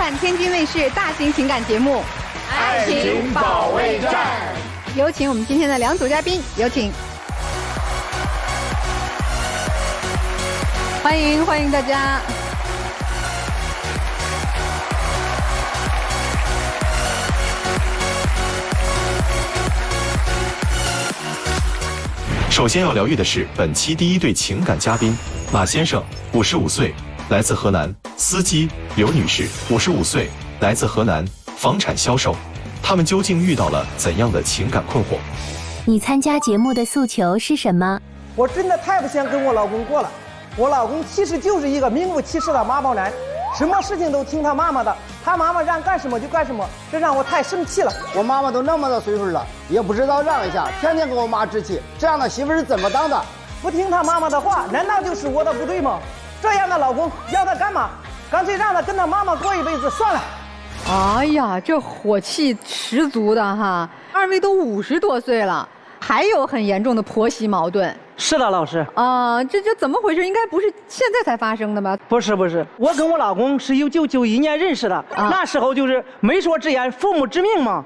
看天津卫视大型情感节目《爱情保卫战》。有请我们今天的两组嘉宾，有请。欢迎大家。首先要疗愈的是本期第一对情感嘉宾马先生，55岁，来自河南；司机刘女士，55岁，来自河南，房产销售。他们究竟遇到了怎样的情感困惑？你参加节目的诉求是什么？我真的太不想跟我老公过了。我老公其实就是一个名副其实的妈宝男，什么事情都听他妈妈的，他妈妈让干什么就干什么，这让我太生气了。我妈妈都那么大岁数了，也不知道让一下，天天跟我妈置气，这样的媳妇是怎么当的？不听他妈妈的话，难道就是我的不对吗？这样的老公要他干嘛？干脆让他跟他妈妈过一辈子算了。哎呀，这火气十足的哈！二位都50多岁了，还有很严重的婆媳矛盾。是的，老师啊，这怎么回事？应该不是现在才发生的吧？不是，我跟我老公是1991年认识的，那时候就是媒妁之言，父母之命嘛。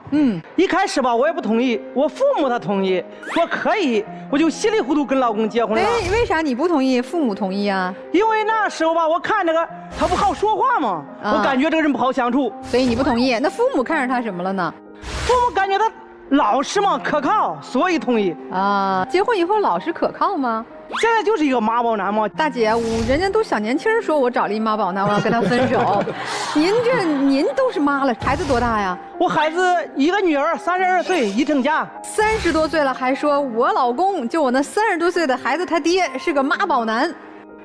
一开始吧，我也不同意，我父母他同意，说可以，我就稀里糊涂跟老公结婚了。哎，为啥你不同意，父母同意啊？因为那时候吧，我看这个他不好说话嘛，我感觉这个人不好相处，所以你不同意。那父母看上他什么了呢？父母感觉他老实嘛，可靠，所以同意啊。结婚以后老实可靠吗？现在就是一个妈宝男嘛。大姐，人家都小年轻说我找了一妈宝男，我要跟他分手。您都是妈了，孩子多大呀？我孩子一个女儿，32岁，已成家。30多岁了还说我老公就我那30多岁的孩子他爹是个妈宝男。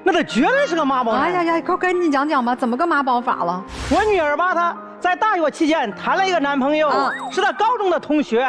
那他绝对是个妈宝男。哎呀，快跟你讲讲吧，怎么个妈宝法了？我女儿吧，她在大学期间谈了一个男朋友，是她高中的同学。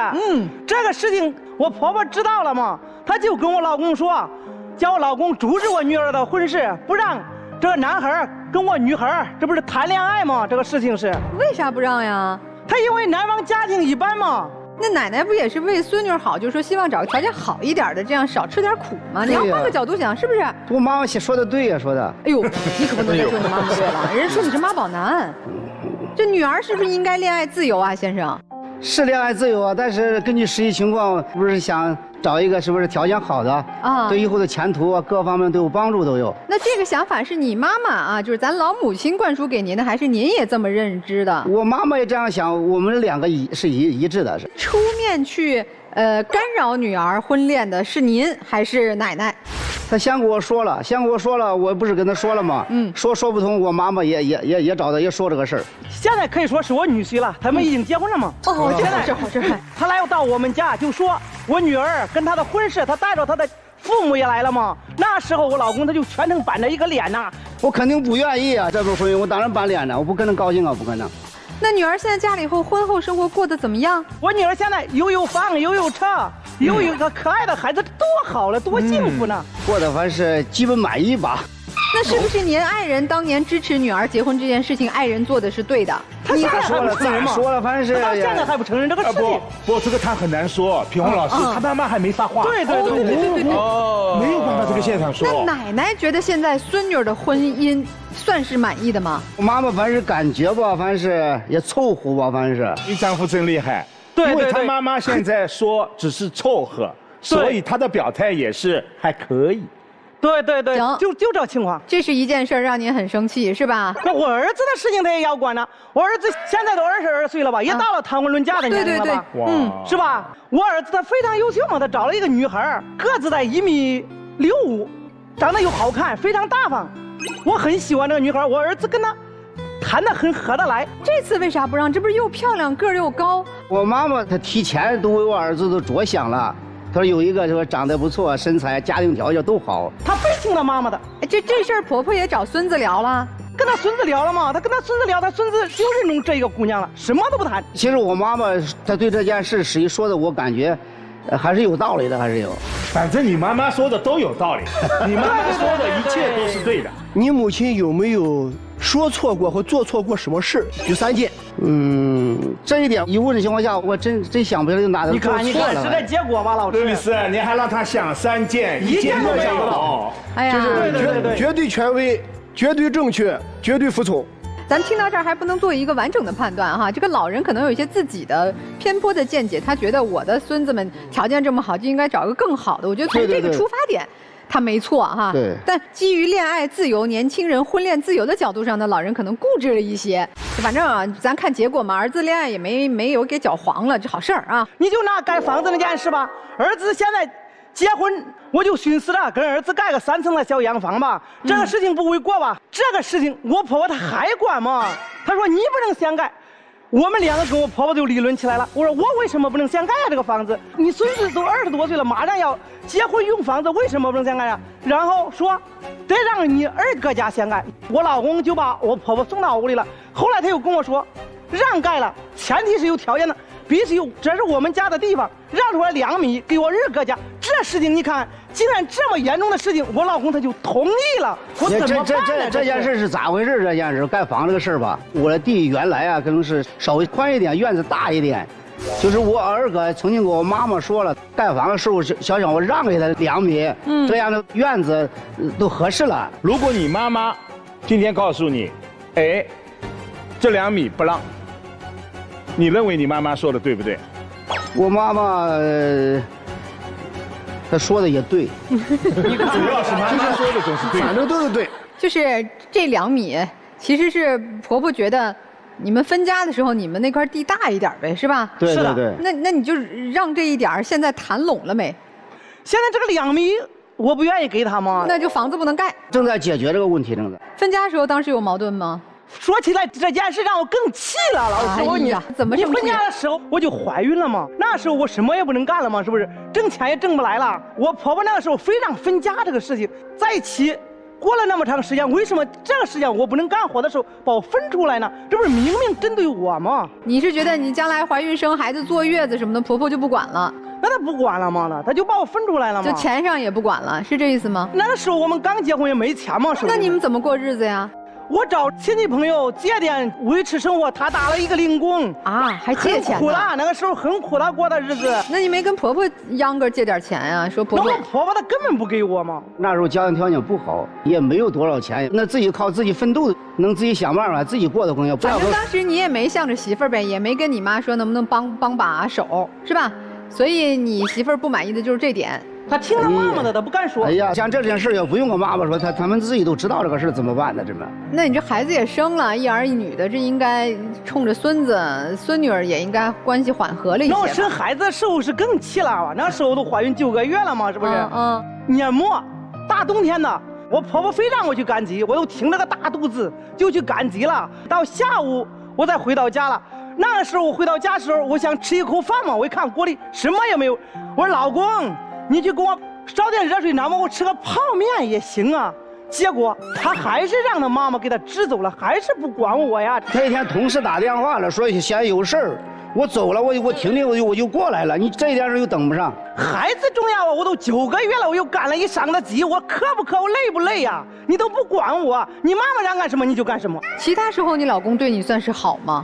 这个事情我婆婆知道了嘛，她就跟我老公说，叫我老公阻止我女儿的婚事，不让这个男孩跟我女孩，这不是谈恋爱吗？这个事情是为啥不让呀？他因为男方家庭一般嘛。那奶奶不也是为孙女好，就说希望找个条件好一点的，这样少吃点苦吗？你要换个角度想，是不是？我妈妈说的对呀，说的。哎呦，你可不能再说你妈妈对了，人家说你是妈宝男。这女儿是不是应该恋爱自由啊，先生？是恋爱自由啊，但是根据实际情况，不是想找一个是不是条件好的啊，对以后的前途啊各方面都有帮助都有。那这个想法是你妈妈啊，就是咱老母亲灌输给您的，还是您也这么认知的？我妈妈也这样想，我们两个是一致的。是出面去干扰女儿婚恋的是您还是奶奶？他先跟我说了，我不是跟他说了吗？说不通，我妈妈也找他也说这个事儿。现在可以说是我女婿了，他们已经结婚了嘛。哦，这好事。他来到我们家就说我女儿跟他的婚事，他带着他的父母也来了嘛。那时候我老公他就全程板着一个脸呐。我肯定不愿意啊，这种婚姻我当然板脸了，我不可能高兴啊，不可能。那女儿现在嫁了以后，婚后生活过得怎么样？我女儿现在又有房又有车，又有一个可爱的孩子，多好了，多幸福呢！过得反是基本满意吧。那是不是您爱人当年支持女儿结婚这件事情，爱人做的是对的？他咋说了，反正是到现在还不承认这个事情。不，这个他很难说。品红老师，他妈妈还没发话。对，哦，没有办法这个现场说。那奶奶觉得现在孙女的婚姻算是满意的吗？我妈妈反正感觉吧，反正是也凑合吧，反正是。你丈夫真厉害。对，因为他妈妈现在说只是凑合，所以他的表态也是还可以。对，行，就这情况。这是一件事儿让您很生气，是吧？那我儿子的事情他也要管呢。我儿子现在都22岁了吧，也到了谈婚论嫁的年龄了吧？对，是吧？我儿子他非常优秀嘛，他找了一个女孩，个子在1.65米，长得又好看，非常大方。我很喜欢这个女孩，我儿子跟她谈得很合得来。这次为啥不让？这不是又漂亮个儿又高？我妈妈她提前都为我儿子都着想了。他说有一个说长得不错，身材、家庭条件都好，他非听他妈妈的。哎，这事儿婆婆也找孙子聊了，跟他孙子聊了嘛？他跟他孙子聊，他孙子就认中这一个姑娘了，什么都不谈。其实我妈妈她对这件事实际说的，我感觉还是有道理的，还是有。反正你妈妈说的都有道理，你妈妈说的一切都是对的。你母亲有没有说错过或做错过什么事？有3件。这一点一问的情况下，我真想不起来哪个做错了。你看，是这结果吧，老师。律师，你还让他想3件，1件都没有。哎呀，就是绝对权威、绝对正确、绝对服从。咱听到这儿还不能做一个完整的判断哈，这个老人可能有一些自己的偏颇的见解，他觉得我的孙子们条件这么好，就应该找一个更好的。我觉得从这个出发点，他没错哈。对。但基于恋爱自由、年轻人婚恋自由的角度上呢，老人可能固执了一些。反正啊，咱看结果嘛，儿子恋爱也没有给搅黄了，这好事儿啊。你就拿盖房子那件事吧，儿子现在结婚，我就寻思着跟儿子盖个3层的小洋房吧，这个事情不为过吧？这个事情我婆婆她还管吗？她说你不能先盖。我们2个跟我婆婆就理论起来了。我说我为什么不能先盖这个房子？你孙子都20多岁了，马上要结婚用房子，为什么不能先盖呀？然后说得让你二哥家先盖。我老公就把我婆婆送到屋里了。后来他又跟我说，让盖了，前提是有条件的。必须有，这是我们家的地方，让出来2米给我二哥家。这事情你看，竟然这么严重的事情，我老公他就同意了。我怎么办呢？这件事是咋回事？这件事盖房这个事儿吧，我的地原来啊可能是稍微宽一点，院子大一点。就是我二哥曾经跟我妈妈说了，盖房的时候想我让给他2米，这样的院子都合适了。如果你妈妈今天告诉你，哎，这2米不让。你认为你妈妈说的对不对？我妈妈，她说的也对。主要是妈妈说的总是对，反正都是对。就是这2米，其实是婆婆觉得你们分家的时候，你们那块地大一点呗，是吧？对对对。那你就让这一点，现在谈拢了没？现在这个2米，我不愿意给他吗？那就房子不能盖。正在解决这个问题，正在。分家的时候，当时有矛盾吗？说起来这件事让我更气了，老师，哎呀，怎么这么气？你分家的时候我就怀孕了嘛，那时候我什么也不能干了嘛，是不是？挣钱也挣不来了。我婆婆那个时候非让分家这个事情，在一起过了那么长时间，为什么这个时间我不能干活的时候把我分出来呢？这不是明明针对我吗？你是觉得你将来怀孕生孩子坐月子什么的，婆婆就不管了？那他不管了吗？他就把我分出来了吗？就钱上也不管了，是这意思吗？那个时候我们刚结婚也没钱嘛，是不是？那你们怎么过日子呀？我找亲戚朋友借点维持生活，他打了一个零工啊，还借钱呢？很苦了，那个时候很苦了过的日子。那你没跟婆婆秧歌借点钱呀？说婆婆，那我婆婆她根本不给我嘛。那时候家庭条件不好，也没有多少钱，那自己靠自己奋斗，能自己想办法自己过得更要。反正当时你也没向着媳妇儿呗，也没跟你妈说能不能帮把手，是吧？所以你媳妇儿不满意的就是这点。他听了妈妈的，他不敢说。哎呀，像这件事要不用我妈妈说，他们自己都知道这个事怎么办呢？这么？那你这孩子也生了，一儿一女的，这应该冲着孙子孙女儿也应该关系缓和了一些。那我生孩子的时候是更气了吧？那时候都怀孕9个月了嘛，是不是？年末大冬天的，我婆婆非让我去赶集，我又挺着个大肚子就去赶集了。到下午我才回到家了。那个时候我回到家的时候，我想吃一口饭嘛，我一看锅里什么也没有，我说老公，你去给我烧点热水，哪怕我吃个泡面也行啊。结果他还是让他妈妈给他支走了，还是不管我呀。那天同事打电话了，说嫌有事儿，我走了，我停停，我就过来了。你这一点又等不上，孩子重要啊！我都9个月了，我又赶了一晌的集，我渴不渴，我累不累呀？你都不管我，你妈妈让干什么你就干什么。其他时候你老公对你算是好吗？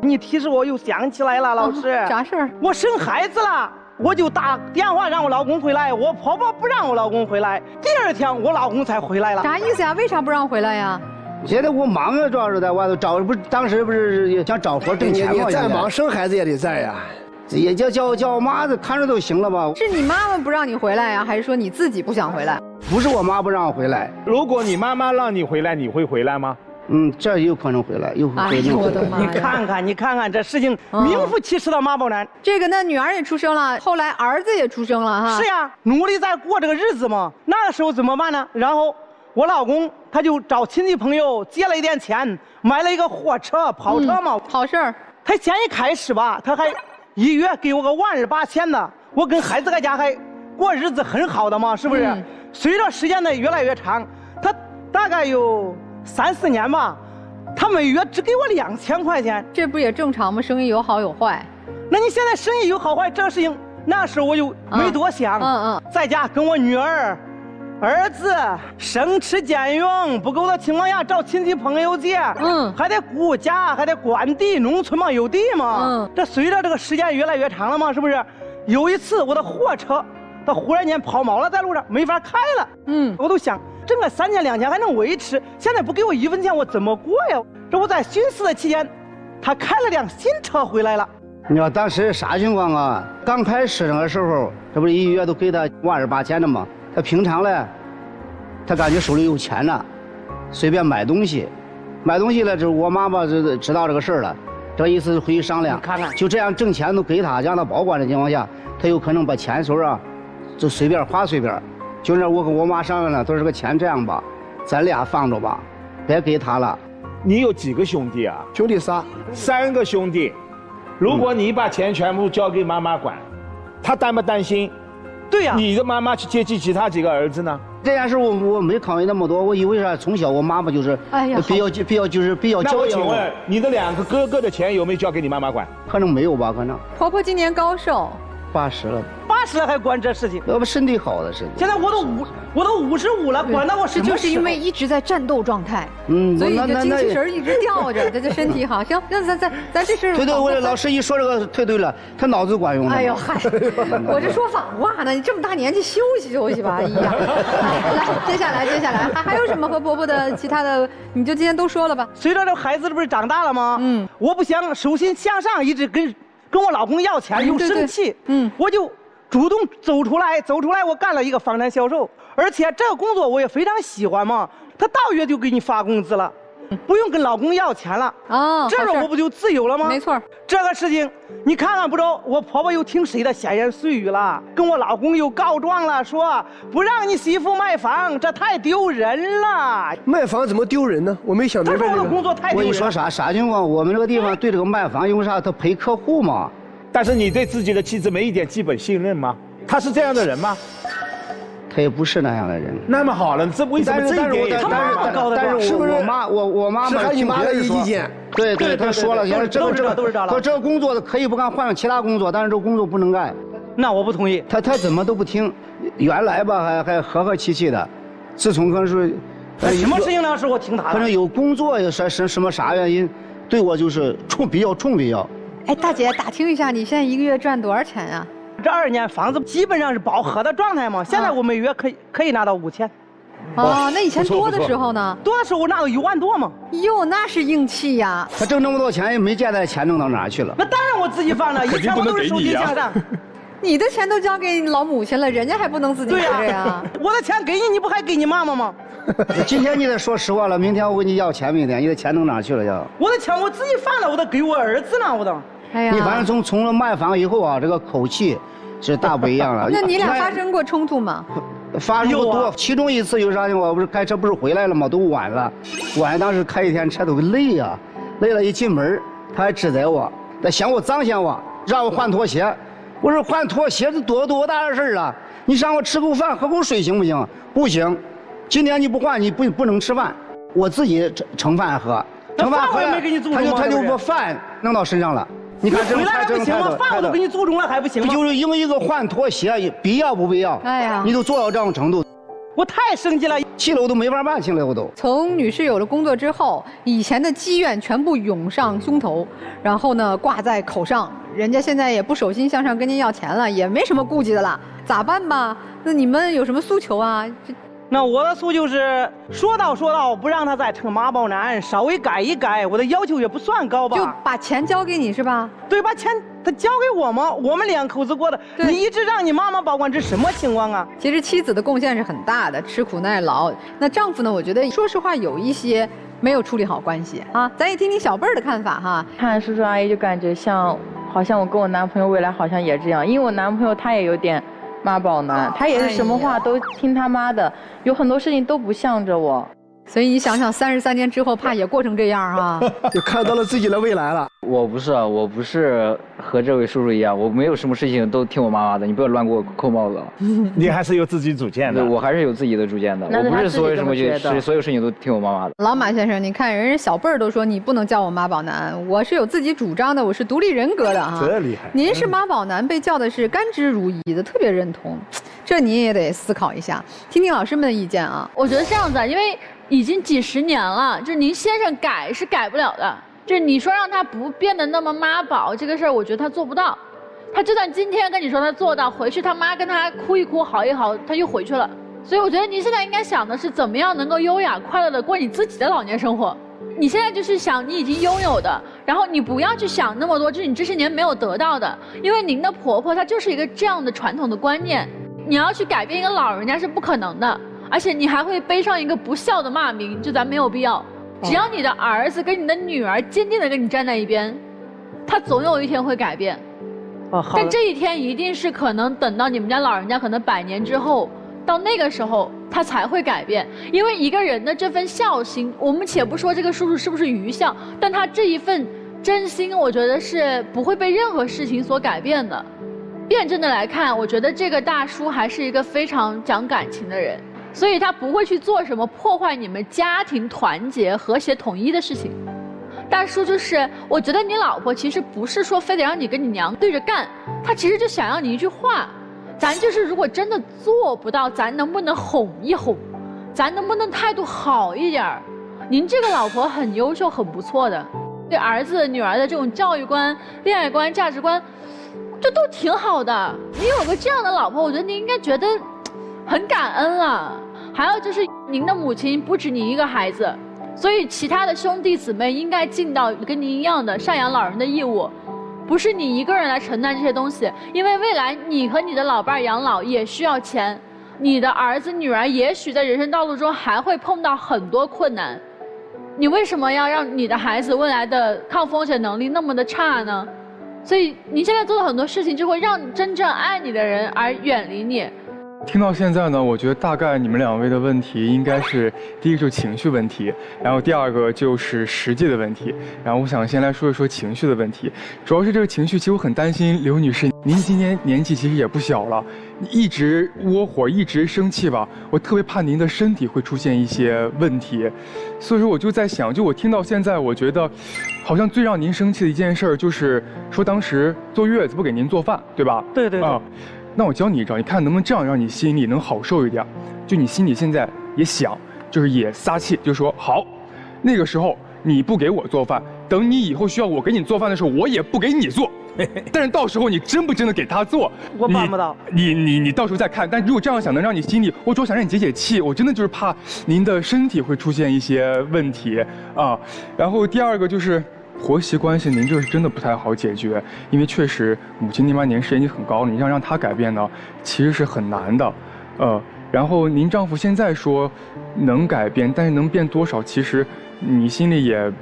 你提示我又想起来了，老师，啥事儿？我生孩子了。我就打电话让我老公回来，我婆婆不让我老公回来。第2天我老公才回来了。啥意思呀？为啥不让回来呀？现在我忙啊，主要是在外头找，不是当时不是想找活挣钱吗？你再忙，生孩子也得在呀。也叫我妈看着都行了吧？是你妈妈不让你回来呀，还是说你自己不想回来？不是我妈不让我回来。如果你妈妈让你回来，你会回来吗？这有可能回来，有可能回来。我的妈呀！你看看这事情，名副其实的妈宝男。这个那女儿也出生了，后来儿子也出生了哈。是呀，努力在过这个日子嘛。那个时候怎么办呢？然后我老公他就找亲戚朋友借了一点钱，买了一个货车跑车嘛。好事儿。他先一开始吧，他还1月给我个12800的，我跟孩子在家还过日子很好的嘛，是不是？随着时间的越来越长，他大概有3、4年吧，他每月只给我2000块钱，这不也正常吗？生意有好有坏。那你现在生意有好坏这个事情，那时候我就没多想。在家跟我女儿、儿子省吃俭用，不够的情况下找亲戚朋友借，还得顾家，还得管地，农村嘛有地嘛。这随着这个时间越来越长了嘛，是不是？有一次我的货车，它忽然间抛锚了，在路上没法开了。我都想挣个3000、2000还能维持，现在不给我1分钱，我怎么过呀？这我在寻思的期间，他开了辆新车回来了。你知道当时啥情况啊？刚开始那个时候，这不是一个月都给他12800的吗？他平常嘞，他感觉手里有钱了，随便买东西，了，这我妈妈知道这个事儿了，这意思是回去商量，看看就这样挣钱都给他，让他保管的情况下，他有可能把钱时候啊，就随便花随便。就那我跟我妈商量了，都是个钱这样吧，咱俩放着吧，别给他了。你有几个兄弟啊？兄弟仨，3个兄弟。如果你把钱全部交给妈妈管，他担不担心？对呀，你的妈妈去接济其他几个儿子呢？这件事我没考虑那么多，我以为啥从小我妈妈就是比较那教育我请问你的2个哥哥的钱有没有交给你妈妈管？可能没有吧，可能婆婆今年高寿？80了，80了还管这事情？要不身体好的身体。现在我都55了，管到我什么时候？就是因为一直在战斗状态，所以就精气神一直吊着，他这身体好。行，那咱这事。对，我老师一说这个太对了，他脑子管用了。哎呦嗨，我这说反话呢，你这么大年纪休息休息吧，哎呀。来，接下来还有什么和婆婆的其他的？你就今天都说了吧。随着这孩子这不是长大了吗？我不想手心向上，一直跟我老公要钱，又生气。我就主动走出来，我干了一个房产销售，而且这个工作我也非常喜欢嘛。他到月就给你发工资了，不用跟老公要钱了啊，这样我不就自由了吗？没错，这个事情你看不着，我婆婆又听谁的闲言碎语了，跟我老公又告状了，说不让你媳妇卖房，这太丢人了。卖房怎么丢人呢？我没想明白。他说我的工作太丢人。我跟你说啥情况？我们这个地方对这个卖房，因为啥？他陪客户嘛。但是你对自己的妻子没一点基本信任吗？他是这样的人吗？他也不是那样的人。那么好了，这为什么这一点也但是我妈是和你妈的意见。对，他说了，都知道了。说这个工作可以不干，换其他工作，但是这个工作不能干。那我不同意。他怎么都不听。原来吧还和气气的，自从可能是什么事情呢？是我听他的。可能有工作什么啥原因，对我就是比较冲。哎，大姐，打听一下，你现在1个月赚多少钱呀？这2年房子基本上是饱和的状态嘛，现在我每月可以拿到5000。哦，那以前多的时候呢？多的时候我拿到1万多嘛。哟，那是硬气呀！他挣那么多钱，也没见他钱挣到哪去了。那当然我自己放了，以前我都是手心向上。你的钱都交给老母亲了，人家还不能自己拿着呀？我的钱给你，你不还给你妈妈吗？今天你得说实话了，明天我给你要钱，明天你的钱弄哪去了要？我的钱我自己放了，我得给我儿子呢，我都。哎呀，你反正从了卖房以后啊，这个口气是大不一样了。那你俩发生过冲突吗？发生过多，其中一次有啥情况？不是开车不是回来了吗？都晚了，当时开一天车都累呀，累了一进门他还指责我，他嫌我脏嫌我，让我换拖鞋。我说换拖鞋是多大的事啊！你让我吃口饭喝口水行不行？不行，今天你不换你不能吃饭，我自己盛饭喝。盛饭喝了，他就把饭弄到身上了。你看这回来还不行吗？饭我都给你注重了还不行吗？不就是因为一个换拖鞋，必要不必要？哎呀，你都做到这种程度，我太生气了，气了我都没法办，气了我都。从女士有了工作之后，以前的积怨全部涌上胸头，然后呢挂在口上，人家现在也不手心向上跟您要钱了，也没什么顾忌的了，咋办吧？那你们有什么诉求啊？那我的诉就是说到不让他再成妈宝男，稍微改一改，我的要求也不算高吧？就把钱交给你是吧？对，把钱他交给我吗？我们2口子过的，你一直让你妈妈保管，这什么情况啊？其实妻子的贡献是很大的，吃苦耐劳。那丈夫呢？我觉得说实话有一些没有处理好关系啊。咱也听听小辈儿的看法哈。看叔叔阿姨就感觉好像我跟我男朋友未来好像也这样，因为我男朋友他也有点妈宝男，他也是什么话都听他妈的，有很多事情都不向着我。所以你想想，33年之后，怕也过成这样啊，就看到了自己的未来了。我不是和这位叔叔一样，我没有什么事情都听我妈妈的，你不要乱给我扣帽子了。你还是有自己主见的。对，我还是有自己的主见的，我不是所有事情都听我妈妈的。老马先生，你看人家小辈儿都说你不能叫我妈宝男，我是有自己主张的，我是独立人格的哈。这厉害。您是妈宝男，被叫的是甘之如饴的，特别认同，这你也得思考一下，听听老师们的意见啊。我觉得这样子，因为已经几十年了，就是您先生改是改不了的。就是你说让他不变得那么妈宝这个事儿，我觉得他做不到。他就算今天跟你说他做到，回去他妈跟他哭一哭好一好，他又回去了。所以我觉得您现在应该想的是怎么样能够优雅快乐的过你自己的老年生活。你现在就是想你已经拥有的，然后你不要去想那么多，就是你这些年没有得到的，因为您的婆婆她就是一个这样的传统的观念，你要去改变一个老人家是不可能的，而且你还会背上一个不孝的骂名，就咱没有必要。只要你的儿子跟你的女儿坚定的跟你站在一边，他总有一天会改变。但这一天一定是可能等到你们家老人家可能100年之后，到那个时候他才会改变。因为一个人的这份孝心，我们且不说这个叔叔是不是愚孝，但他这一份真心，我觉得是不会被任何事情所改变的。辩证的来看，我觉得这个大叔还是一个非常讲感情的人，所以他不会去做什么破坏你们家庭团结、和谐统一的事情。大叔就是，我觉得你老婆其实不是说非得让你跟你娘对着干，她其实就想要你一句话，咱就是如果真的做不到，咱能不能哄一哄，咱能不能态度好一点儿？您这个老婆很优秀，很不错的，对儿子女儿的这种教育观、恋爱观、价值观，这都挺好的。你有个这样的老婆，我觉得您应该觉得很感恩了。还有就是您的母亲不止你一个孩子，所以其他的兄弟姊妹应该尽到跟您一样的赡养老人的义务，不是你一个人来承担这些东西。因为未来你和你的老伴儿养老也需要钱，你的儿子女儿也许在人生道路中还会碰到很多困难，你为什么要让你的孩子未来的抗风险能力那么的差呢？所以你现在做的很多事情，就会让真正爱你的人而远离你。听到现在呢，我觉得大概你们2位的问题应该是第一个就是情绪问题，然后第二个就是实际的问题。然后我想先来说一说情绪的问题，主要是这个情绪，其实我很担心刘女士，您今年年纪其实也不小了，一直窝火，一直生气吧，我特别怕您的身体会出现一些问题。所以说我就在想，就我听到现在，我觉得好像最让您生气的一件事就是说当时坐月子不给您做饭，对吧？对对对。那我教你一招，你看能不能这样让你心里能好受一点？就你心里现在也想，就是也撒气，就说好，那个时候你不给我做饭，等你以后需要我给你做饭的时候，我也不给你做。但是到时候你真不真的给他做，我办不到。你到时候再看。但如果这样想能让你心里，我主要想让你解解气，我真的就是怕您的身体会出现一些问题啊。然后第二个就是。婆媳关系，您这是真的不太好解决，因为确实母亲那把年事已经很高了，你让她改变呢，其实是很难的，然后您丈夫现在说能改变，但是能变多少，其实你心里也，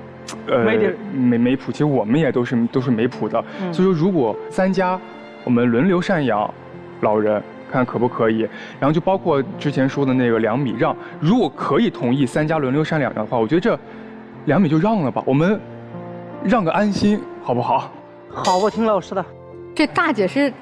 没谱，其实我们也都是没谱的，所以说如果3家我们轮流赡养老人，看可不可以，然后就包括之前说的那个2米让，如果可以同意3家轮流赡养的话，我觉得这2米就让了吧，我们。让个安心，好不好？好，我听老师的。这大姐是，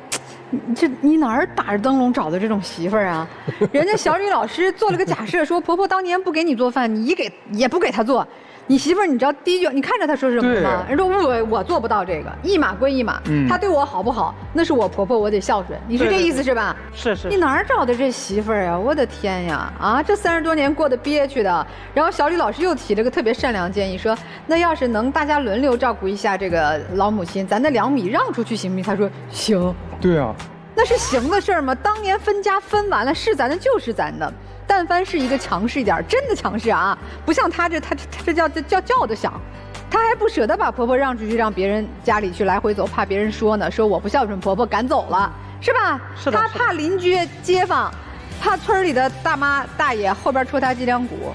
你哪儿打着灯笼找的这种媳妇儿啊？人家小李老师做了个假设，说婆婆当年不给你做饭，你也不给她做。你媳妇儿，你知道第一句，你看着她说什么吗？人说我做不到这个，一码归一码。她对我好不好，那是我婆婆，我得孝顺。你是这意思是吧？是是。你哪儿找的这媳妇儿呀？我的天呀！啊，这30多年过得憋屈的。然后小李老师又提了个特别善良建议，说那要是能大家轮流照顾一下这个老母亲，咱那2米让出去行不行？他说行。对啊。那是行的事儿吗？当年分家分完了，是咱的就是咱的。但凡是一个强势一点，真的强势啊，不像他这叫的响，他还不舍得把婆婆让出去，让别人家里去来回走，怕别人说呢，说我不孝顺婆婆赶走了，是吧？是的。他怕邻居街坊，怕村里的大妈大爷后边戳他脊梁骨，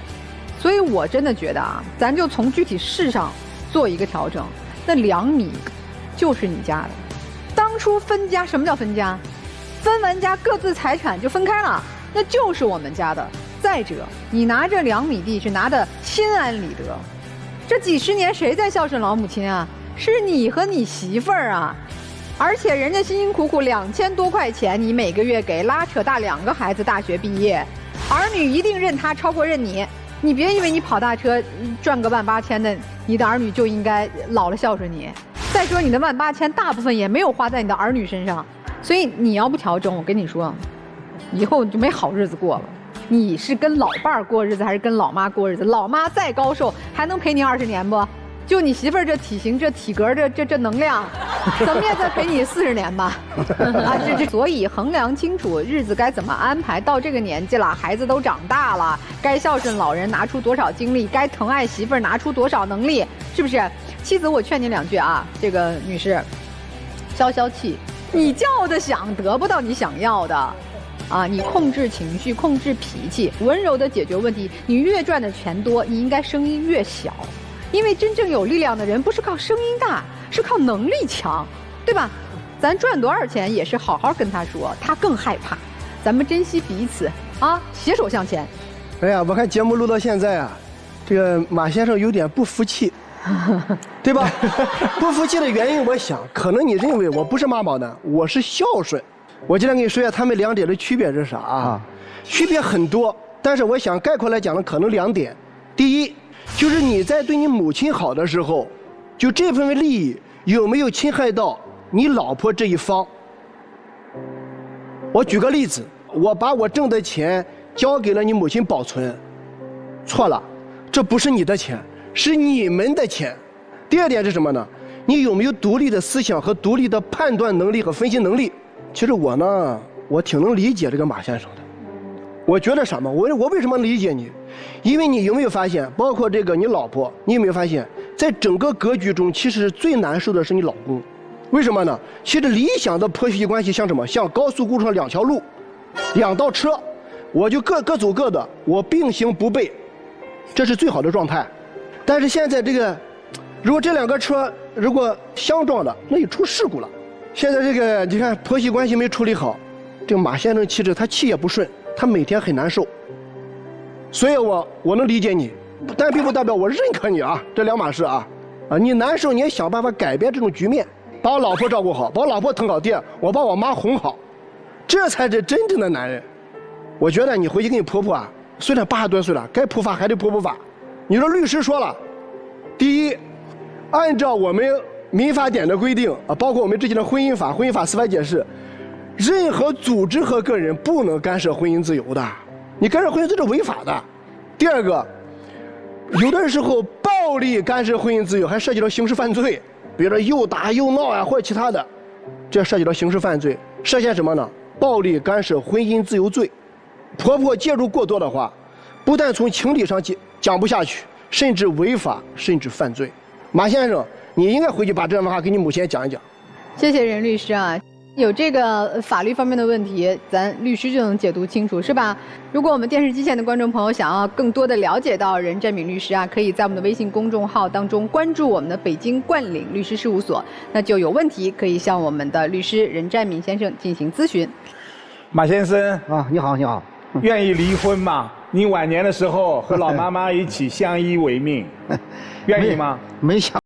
所以我真的觉得啊，咱就从具体事上做一个调整。那2米就是你家的，当初分家，什么叫分家？分完家各自财产就分开了。那就是我们家的。再者，你拿这2米地是拿的心安理得，这几十年谁在孝顺老母亲啊？是你和你媳妇儿啊！而且人家辛辛苦苦2000多块钱，你每个月给，拉扯大2个孩子大学毕业，儿女一定认他超过认你。你别以为你跑大车赚个18000的，你的儿女就应该老了孝顺你。再说你的18000大部分也没有花在你的儿女身上，所以你要不调整，我跟你说。以后你就没好日子过了。你是跟老伴儿过日子，还是跟老妈过日子？老妈再高寿，还能陪你20年不？就你媳妇儿这体型、这体格、这能量，咱们也再陪你40年吧。啊，所以衡量清楚日子该怎么安排。到这个年纪了，孩子都长大了，该孝顺老人拿出多少精力，该疼爱媳妇儿拿出多少能力，是不是？妻子，我劝你2句啊，这个女士，消消气。你叫的想得不到你想要的，啊，你控制情绪，控制脾气，温柔的解决问题。你越赚的钱多，你应该声音越小，因为真正有力量的人不是靠声音大，是靠能力强，对吧？咱赚多少钱也是好好跟他说，他更害怕。咱们珍惜彼此啊，携手向前。哎呀，我看节目录到现在啊，这个马先生有点不服气。对吧？不服气的原因，我想可能你认为我不是妈宝男，我是孝顺。我今天跟你说一下他们2点的区别是啥啊？区别很多，但是我想概括来讲呢，可能2点。第一，就是你在对你母亲好的时候，就这份利益有没有侵害到你老婆这一方？我举个例子，我把我挣的钱交给了你母亲保存，错了，这不是你的钱。是你们的钱。第2点是什么呢？你有没有独立的思想和独立的判断能力和分析能力？其实我呢，我挺能理解这个马先生的。我觉得什么？我为什么理解你？因为你有没有发现，包括这个你老婆，你有没有发现，在整个格局中，其实最难受的是你老公。为什么呢？其实理想的婆媳关系像什么？像高速公路上2条路，2道车，我就各走各的，我并行不悖，这是最好的状态。但是现在这个，如果这2个车如果相撞了，那就出事故了。现在这个你看婆媳关系没处理好，这个马先生气质他气也不顺，他每天很难受。所以我能理解你，但并不代表我认可你啊，这2码事啊。啊，你难受你也想办法改变这种局面，把我老婆照顾好，把我老婆疼好，我把我妈哄好，这才是真正的男人。我觉得你回去跟你婆婆啊，虽然80多岁了，该普法还得普法。你说律师说了，第一，按照我们民法典的规定啊，包括我们之前的婚姻法司法解释，任何组织和个人不能干涉婚姻自由的，你干涉婚姻自由是违法的。第2个，有的时候暴力干涉婚姻自由还涉及到刑事犯罪，比如说又打又闹啊，或者其他的，这涉及到刑事犯罪，涉嫌什么呢？暴力干涉婚姻自由罪。婆婆介入过多的话，不但从情理上讲不下去，甚至违法，甚至犯罪。马先生，你应该回去把这样的话给你母亲讲一讲。谢谢任律师啊，有这个法律方面的问题，咱律师就能解读清楚，是吧？如果我们电视机前的观众朋友想要更多的了解到任占敏律师啊，可以在我们的微信公众号当中关注我们的北京冠岭律师事务所，那就有问题可以向我们的律师任占敏先生进行咨询。马先生啊，你好，你好，愿意离婚吗？你晚年的时候和老妈妈一起相依为命，愿意吗？没想。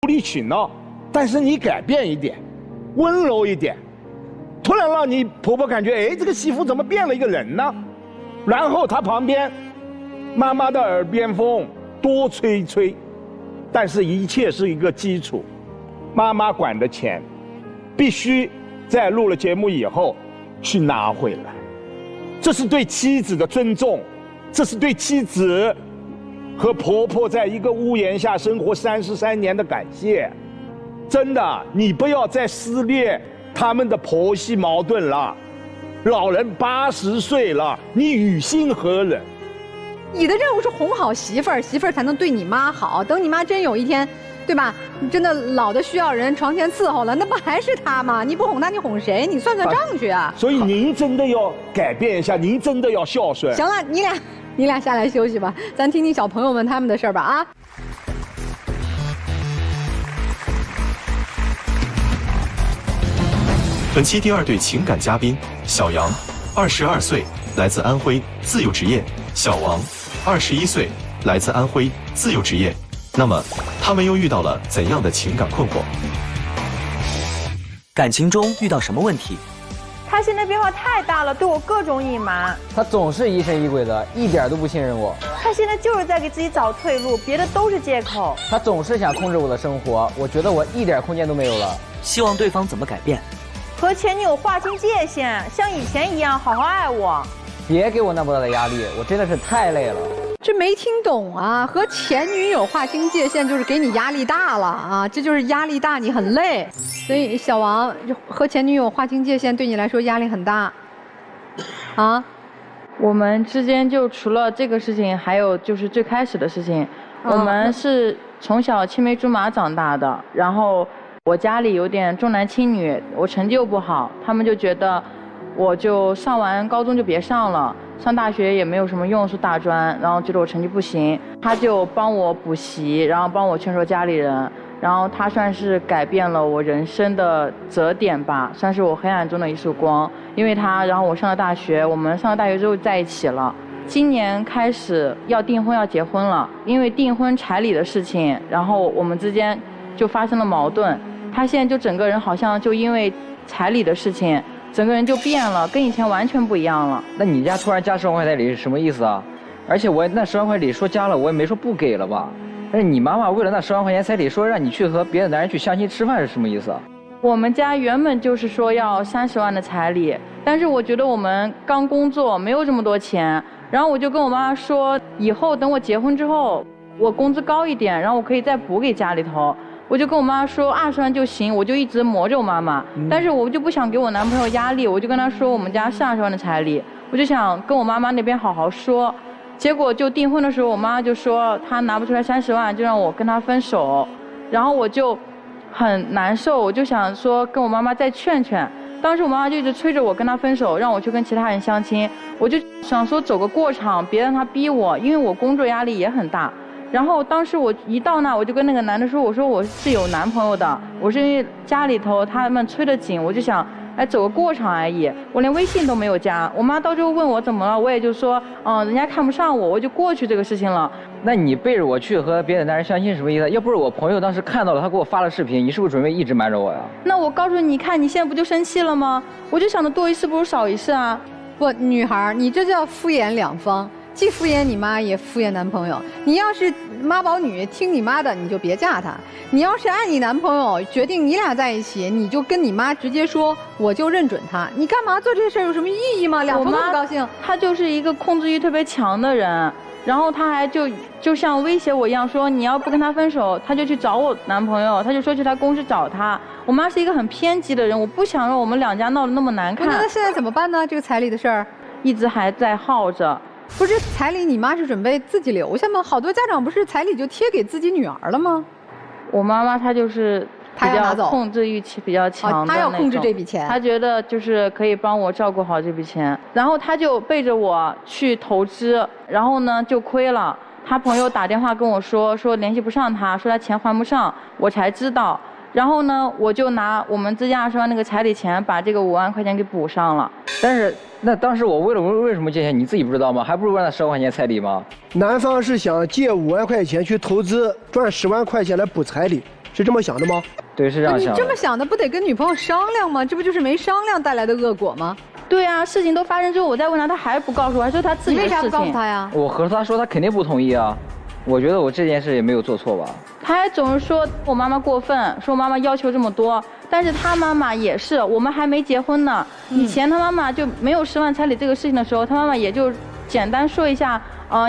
无理取闹，但是你改变一点，温柔一点，突然让你婆婆感觉，哎，这个媳妇怎么变了一个人呢？然后她旁边，妈妈的耳边风多吹吹，但是一切是一个基础，妈妈管的钱，必须在录了节目以后去拿回来，这是对妻子的尊重，这是对妻子和婆婆在一个屋檐下生活33年的感谢。真的，你不要再撕裂他们的婆媳矛盾了。老人80岁了，你于心何忍？你的任务是哄好媳妇儿，媳妇儿才能对你妈好。等你妈真有一天，对吧？你真的老的需要人床前伺候了，那不还是她吗？你不哄她，你哄谁？你算算账去啊！所以您真的要改变一下，您真的要孝顺。行了，你俩下来休息吧，咱听听小朋友们他们的事儿吧啊！本期第2对情感嘉宾小杨，22岁，来自安徽，自由职业；小王，21岁，来自安徽，自由职业。那么，他们又遇到了怎样的情感困惑？感情中遇到什么问题？他现在变化太大了，对我各种隐瞒。他总是疑神疑鬼的，一点都不信任我。他现在就是在给自己找退路，别的都是借口。他总是想控制我的生活，我觉得我一点空间都没有了。希望对方怎么改变？和前女友划清界限，像以前一样好好爱我。别给我那么大的压力，我真的是太累了。这没听懂啊！和前女友划清界限就是给你压力大了啊，这就是压力大，你很累。所以小王和前女友划清界限对你来说压力很大啊。我们之间就除了这个事情，还有就是最开始的事情，我们是从小青梅竹马长大的，然后我家里有点重男轻女，我成绩又不好，他们就觉得我就上完高中就别上了，上大学也没有什么用，是大专，然后觉得我成绩不行，他就帮我补习，然后帮我劝说家里人，然后他算是改变了我人生的折点吧，算是我黑暗中的一束光。因为他，然后我上了大学，我们上了大学之后在一起了。今年开始要订婚要结婚了，因为订婚彩礼的事情，然后我们之间就发生了矛盾。他现在就整个人好像就因为彩礼的事情，整个人就变了，跟以前完全不一样了。那你家突然加10万块彩礼是什么意思啊？而且我那10万块礼说加了，我也没说不给了吧？但是你妈妈为了那10万块钱彩礼，说让你去和别的男人去相亲吃饭是什么意思啊？我们家原本就是说要30万的彩礼，但是我觉得我们刚工作没有这么多钱，然后我就跟我妈说，以后等我结婚之后，我工资高一点，然后我可以再补给家里头。我就跟我妈说20万就行，我就一直磨着我妈妈，但是我就不想给我男朋友压力，我就跟他说我们家是20万的彩礼，我就想跟我妈妈那边好好说。结果就订婚的时候，我妈就说她拿不出来30万，就让我跟她分手，然后我就很难受，我就想说跟我妈妈再劝劝。当时我妈妈就一直催着我跟她分手，让我去跟其他人相亲，我就想说走个过场，别让她逼我，因为我工作压力也很大。然后当时我一到那，我就跟那个男的说，我说我是有男朋友的，我是因为家里头他们催得紧，我就想哎走个过场而已，我连微信都没有加。我妈到最后问我怎么了，我也就说人家看不上我，我就过去这个事情了。那你背着我去和别的男人相亲是什么意思？要不是我朋友当时看到了，他给我发了视频，你是不是准备一直瞒着我呀？那我告诉你，看你现在不就生气了吗？我就想着多一事不如少一事啊。不，女孩你这叫敷衍两方，既敷衍你妈也敷衍男朋友。你要是妈宝女，听你妈的你就别嫁他。你要是爱你男朋友，决定你俩在一起，你就跟你妈直接说，我就认准他。你干嘛做这事儿有什么意义吗？两头都不高兴。她就是一个控制欲特别强的人。然后他还就像威胁我一样，说你要不跟他分手，他就去找我男朋友，他就说去他公司找他。我妈是一个很偏激的人，我不想让我们两家闹得那么难看。那现在怎么办呢？这个彩礼的事儿，一直还在耗着。不是彩礼，你妈是准备自己留下吗？好多家长不是彩礼就贴给自己女儿了吗？我妈妈她就是比较控制欲比较强的她要控制这笔钱，她觉得就是可以帮我照顾好这笔钱，然后她就背着我去投资，然后呢就亏了。她朋友打电话跟我说联系不上她，说她钱还不上，我才知道。然后呢，我就拿我们自家20万那个彩礼钱，把这个5万块钱给补上了。但是那当时我为什么借钱，你自己不知道吗？还不如问那10万块钱彩礼吗？男方是想借5万块钱去投资，赚10万块钱来补彩礼，是这么想的吗？对，是这样想的。你这么想的，不得跟女朋友商量吗？这不就是没商量带来的恶果吗？对啊，事情都发生之后，我再问他，他还不告诉我，还说他自己的事情。你为啥不告诉他呀？我和他说，他肯定不同意啊。我觉得我这件事也没有做错吧。他还总是说我妈妈过分，说我妈妈要求这么多，但是他妈妈也是，我们还没结婚呢。以前他妈妈就没有10万彩礼这个事情的时候，他妈妈也就简单说一下，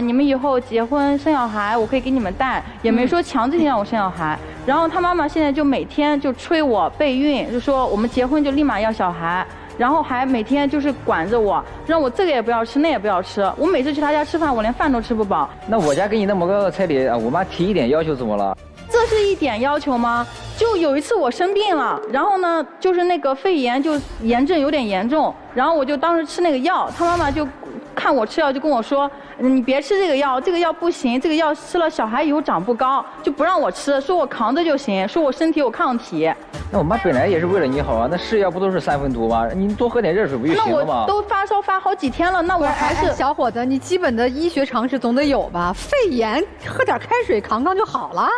你们以后结婚生小孩，我可以给你们带，也没说强制性让我生小孩。然后他妈妈现在就每天就催我备孕，就说我们结婚就立马要小孩。然后还每天就是管着我，让我这个也不要吃，那也不要吃。我每次去他家吃饭，我连饭都吃不饱。那我家给你那么高的彩礼，我妈提一点要求怎么了？这是一点要求吗？就有一次我生病了，然后呢，就是那个肺炎就炎症有点严重，然后我就当时吃那个药，他妈妈就看我吃药就跟我说，你别吃这个药，这个药不行，这个药吃了小孩以后长不高，就不让我吃，说我扛着就行，说我身体有抗体。那我妈本来也是为了你好啊，那是药不都是3分毒吗？你多喝点热水不就行了吗？那我都发烧发好几天了，那我还是小伙子，你基本的医学常识总得有吧？肺炎喝点开水扛扛就好了。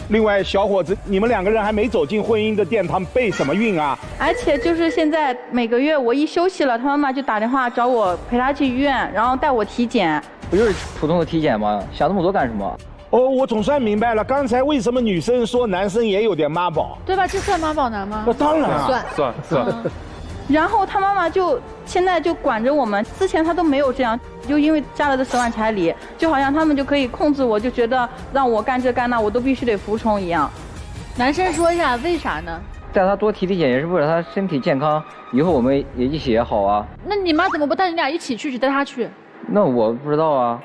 另外，小伙子，你们2个人还没走进婚姻的殿堂，备什么孕啊？而且就是现在每个月我一休息了，他妈妈就打电话找我陪他去医院，然后带我体检。不就是普通的体检吗？想那么多干什么？哦，我总算明白了，刚才为什么女生说男生也有点妈宝，对吧？这算妈宝男吗？当然算。然后他妈妈就现在就管着我们，之前他都没有这样，就因为加了这10万彩礼，就好像他们就可以控制我，就觉得让我干这干那，我都必须得服从一样。男生说一下为啥呢？带他多体检也是为了他身体健康，以后我们也一起也好啊。那你妈怎么不带你俩一起去，只带他去？那我不知道啊。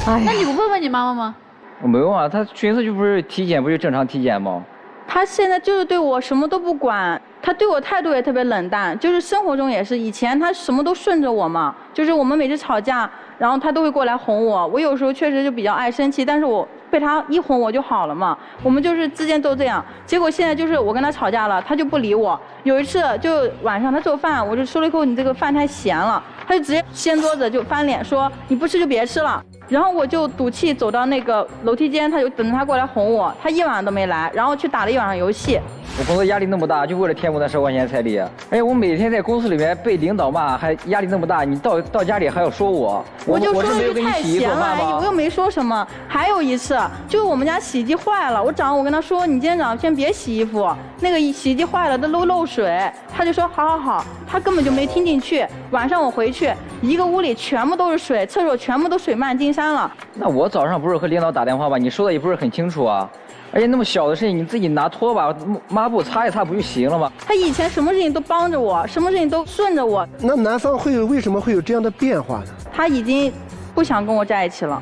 那你不问问你妈妈吗？我没用啊，他去一次就不是体检，不就正常体检吗？他现在就是对我什么都不管，他对我态度也特别冷淡，就是生活中也是，以前他什么都顺着我嘛，就是我们每次吵架，然后他都会过来哄我，我有时候确实就比较爱生气，但是我被他一哄我就好了嘛，我们就是之间都这样。结果现在就是我跟他吵架了，他就不理我。有一次就晚上他做饭，我就说了一口你这个饭太咸了，他就直接掀桌子就翻脸说你不吃就别吃了。然后我就赌气走到那个楼梯间，他就等着他过来哄我，他一晚上都没来，然后去打了一晚上游戏。我工作压力那么大，就为了填补那10万块钱彩礼。哎，我每天在公司里面被领导骂，还压力那么大，你到家里还要说我，我就说了句太咸了，我又没说什么。还有一次，就是我们家洗衣机坏了，我跟他说，你今天早上先别洗衣服，那个洗衣机坏了都漏水，他就说好，他根本就没听进去。晚上我回去，一个屋里全部都是水，厕所全部都水漫金山了。那我早上不是和领导打电话吗？你说的也不是很清楚啊。而且那么小的事情，你自己拿拖把、抹布擦一擦不就行了吗？他以前什么事情都帮着我，什么事情都顺着我。那男方为什么会有这样的变化呢？他已经不想跟我在一起了，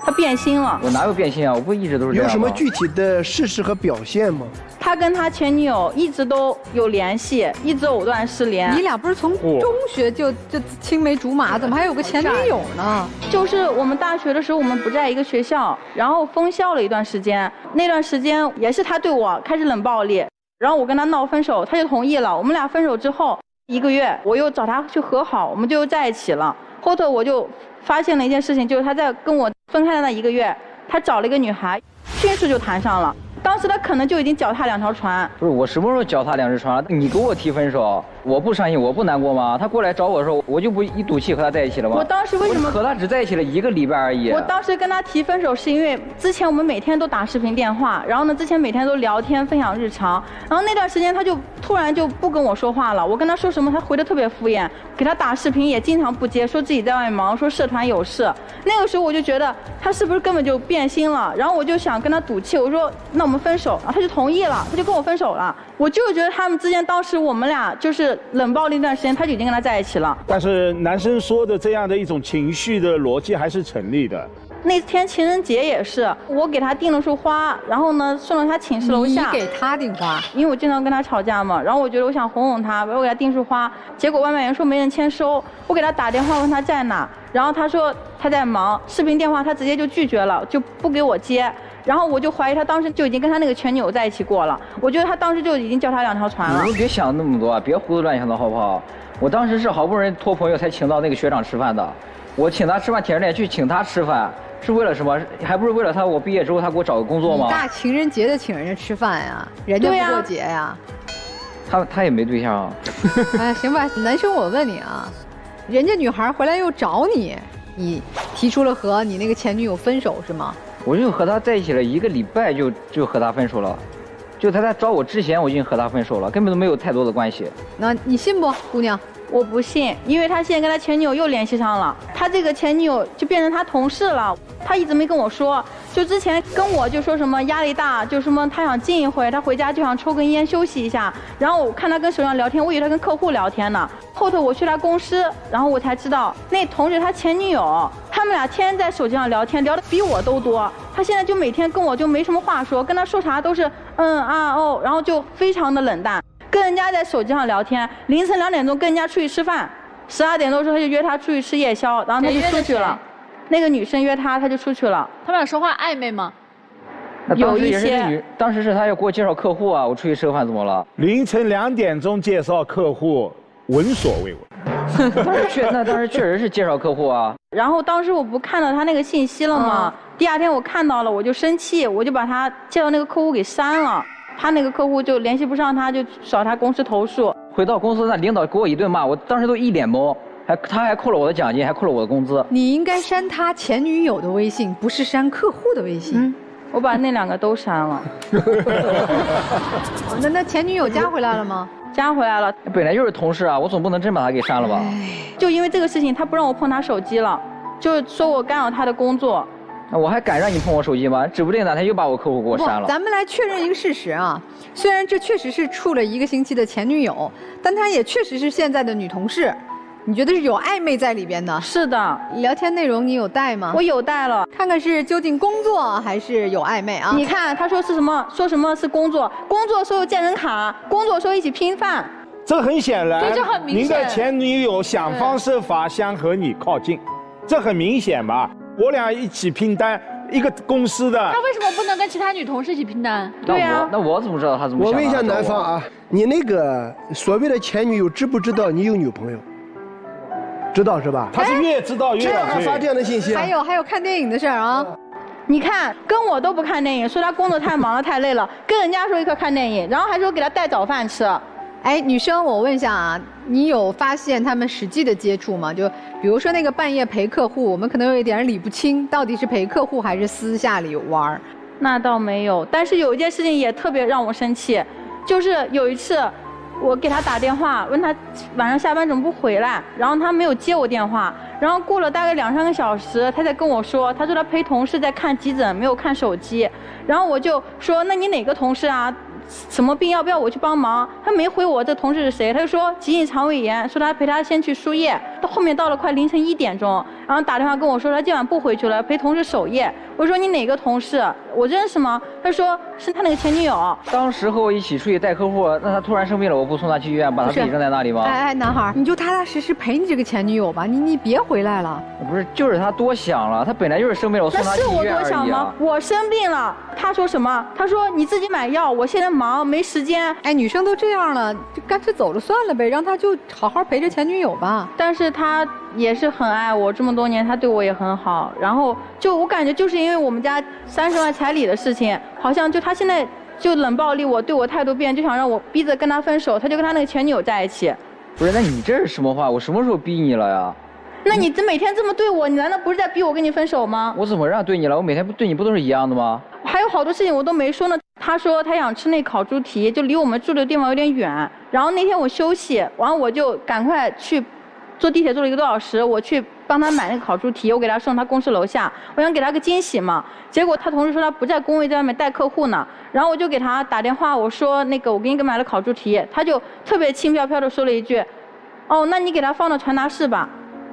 他变心了。我哪有变心啊？我不一直都是这样吗？有什么具体的事实和表现吗？他跟他前女友一直都有联系，一直藕断丝连。你俩不是从中学就青梅竹马，怎么还有个前女友呢？就是我们大学的时候，我们不在一个学校，然后封校了一段时间。那段时间也是他对我开始冷暴力，然后我跟他闹分手，他就同意了。我们俩分手之后1个月，我又找他去和好，我们就在一起了。后头我就发现了一件事情，就是他在跟我分开的那1个月，他找了一个女孩，迅速就谈上了。当时他可能就已经脚踏2条船。不是我什么时候脚踏2只船了？你给我提分手，我不伤心，我不难过吗？他过来找我的时候，我就不一赌气和他在一起了吗？我当时为什么和他只在一起了1个礼拜而已？我当时跟他提分手是因为之前我们每天都打视频电话，然后呢之前每天都聊天分享日常，然后那段时间他就突然就不跟我说话了，我跟他说什么他回得特别敷衍，给他打视频也经常不接，说自己在外面忙，说社团有事。那个时候我就觉得他是不是根本就变心了，然后我就想跟他赌气，我说那我们分手，然后他就同意了，他就跟我分手了。我就是觉得他们之间当时我们俩就是冷暴力那段时间，他就已经跟他在一起了。但是男生说的这样的一种情绪的逻辑还是成立的。那天情人节也是，我给他订了束花，然后呢送到他寝室楼下。你给他订花？因为我经常跟他吵架嘛，然后我觉得我想哄哄他，我给他订束花，结果外卖员说没人签收，我给他打电话问他在哪，然后他说他在忙，视频电话他直接就拒绝了，就不给我接。然后我就怀疑他当时就已经跟他那个前女友在一起过了。我觉得他当时就已经叫他2条船了。你们别想那么多，别胡思乱想的好不好？我当时是好不容易托朋友才请到那个学长吃饭的，我请他吃饭，舔着脸去请他吃饭，是为了什么？还不是为了我毕业之后他给我找个工作吗？大情人节的请人家吃饭呀，人家不过节呀。他也没对象啊。哎，行吧，男生我问你啊，人家女孩回来又找你，你提出了和你那个前女友分手是吗？我就和他在一起了1个礼拜就和他分手了，就他在找我之前我已经和他分手了，根本都没有太多的关系。那你信不，姑娘？我不信，因为他现在跟他前女友又联系上了，他这个前女友就变成他同事了。他一直没跟我说，就之前跟我就说什么压力大，就什么他想静一会，他回家就想抽根烟休息一下。然后我看他跟手机上聊天，我以为他跟客户聊天呢。后头我去他公司，然后我才知道那同事他前女友，他们俩天天在手机上聊天，聊的比我都多。他现在就每天跟我就没什么话说，跟他说啥都是哦，然后就非常的冷淡。跟人家在手机上聊天，凌晨2点钟跟人家出去吃饭，12点多的时候他就约他出去吃夜宵，然后他就出去了。那个女生约他就出去了。他们俩说话暧昧吗？有一些。当时是他要给我介绍客户啊，我出去吃个饭怎么了？凌晨2点钟介绍客户，闻所未闻。当时确实是介绍客户啊。然后当时我不看到他那个信息了吗？第2天我看到了，我就生气，我就把他介绍那个客户给删了。他那个客户就联系不上他，就找他公司投诉。回到公司，那领导给我一顿骂，我当时都一脸懵，他还扣了我的奖金，还扣了我的工资。你应该删他前女友的微信，不是删客户的微信。我把那2个都删了。那前女友加回来了吗？加回来了。本来就是同事啊，我总不能真把他给删了吧？就因为这个事情，他不让我碰他手机了，就说我干扰他的工作。我还敢让你碰我手机吗？指不定哪天又把我客户给我删了。咱们来确认一个事实啊，虽然这确实是处了1个星期的前女友，但她也确实是现在的女同事。你觉得是有暧昧在里边的？是的。聊天内容你有带吗？我有带了，看看是究竟工作还是有暧昧啊？你看他说是什么？说什么是工作？工作时候健身卡，工作时候一起拼饭。这很显然，这就很明显。您的前女友想方设法想和你靠近，这很明显吧？我俩一起拼单，一个公司的。他为什么不能跟其他女同事一起拼单？对呀，那我怎么知道他怎么想？我问一下男方啊，你那个所谓的前女友知不知道你有女朋友？知道是吧？他是越知道越这样还发这样的信息。还有看电影的事儿啊。你看，跟我都不看电影，说他工作太忙了太累了，跟人家说一块看电影，然后还说给他带早饭吃。哎，女生，我问一下啊，你有发现他们实际的接触吗？就比如说那个半夜陪客户，我们可能有一点理不清，到底是陪客户还是私下里玩？那倒没有，但是有一件事情也特别让我生气，就是有一次我给他打电话，问他晚上下班怎么不回来，然后他没有接我电话，然后过了大概2、3个小时，他才跟我说，他说他陪同事在看急诊，没有看手机，然后我就说，那你哪个同事啊？什么病要不要我去帮忙？他没回我这同事是谁，他就说急性肠胃炎，说他陪他先去输液，到后面到了快凌晨1点钟，然后打电话跟我说他今晚不回去了，陪同事守夜。我说你哪个同事？我认识吗？他说是他那个前女友。当时和我一起出去带客户，那他突然生病了，我不送他去医院，把他自己扔在那里吗？哎，男孩，你就踏踏实实陪你这个前女友吧，你别回来了。不是，就是他多想了，他本来就是生病了，我送他去医院而已。那是我多想吗？我生病了，他说什么？他说你自己买药，我现在忙没时间。哎，女生都这样了，就干脆走了算了呗，让他就好好陪着前女友吧。但是他也是很爱我，这么多年他对我也很好。然后就我感觉就是因为我们家30万彩礼的事情，好像就他现在就冷暴力我，对我态度变，就想让我逼着跟他分手，他就跟他那个前女友在一起。不是，那你这是什么话？我什么时候逼你了呀？那你这每天这么对我，你难道不是在逼我跟你分手吗？我怎么让对你了？我每天对你不都是一样的吗？还有好多事情我都没说呢。他说他想吃那烤猪蹄，就离我们住的地方有点远。然后那天我休息，完了我就赶快去坐地铁坐了1个多小时，我去帮他买那个烤猪蹄，我给他送他公司楼下，我想给他个惊喜嘛。结果他同事说他不在工位，在外面带客户呢。然后我就给他打电话，我说那个我给你买了烤猪蹄，他就特别轻飘飘的说了一句，哦，那你给他放到传达室吧，